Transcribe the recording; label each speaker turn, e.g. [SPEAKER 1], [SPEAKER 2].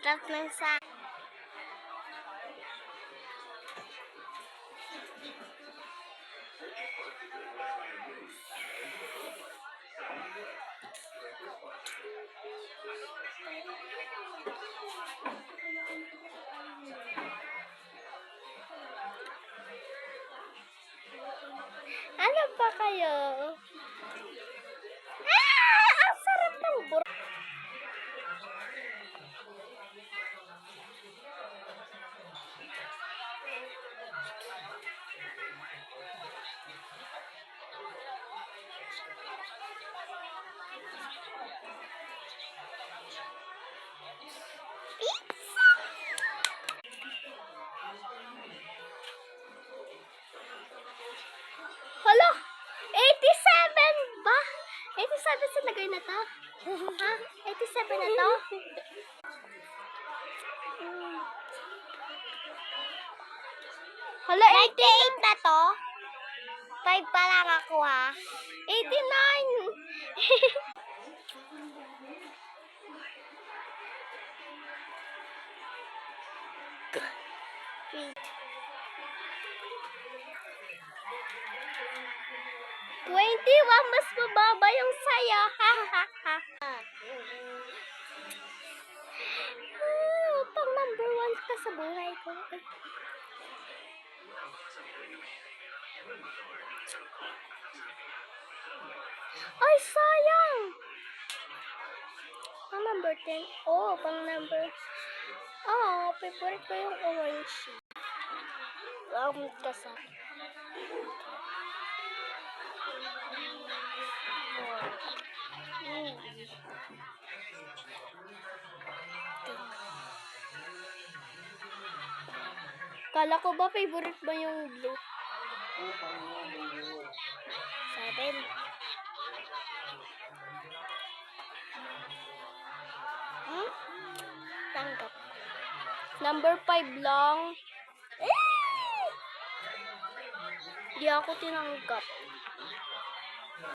[SPEAKER 1] Sarap ng sa. Ano ba kayo? Ang sarap ng burro. Pizza! Hala! 87 ba? 87 sa lagay na to? Ha? 87 na to? Hala, 88 na to? 5 pa lang ako ha? 89! Mas mababa yung saya. Pang number 1 ka sa buhay ko. Ay, sayang! Pang number 10. Oh, pang number... Oh, favorite ko yung orange. Kasi. Kala ko ba favorite ba yung blue? 7. Tanggap. Number 5 lang. Di ako tinanggap.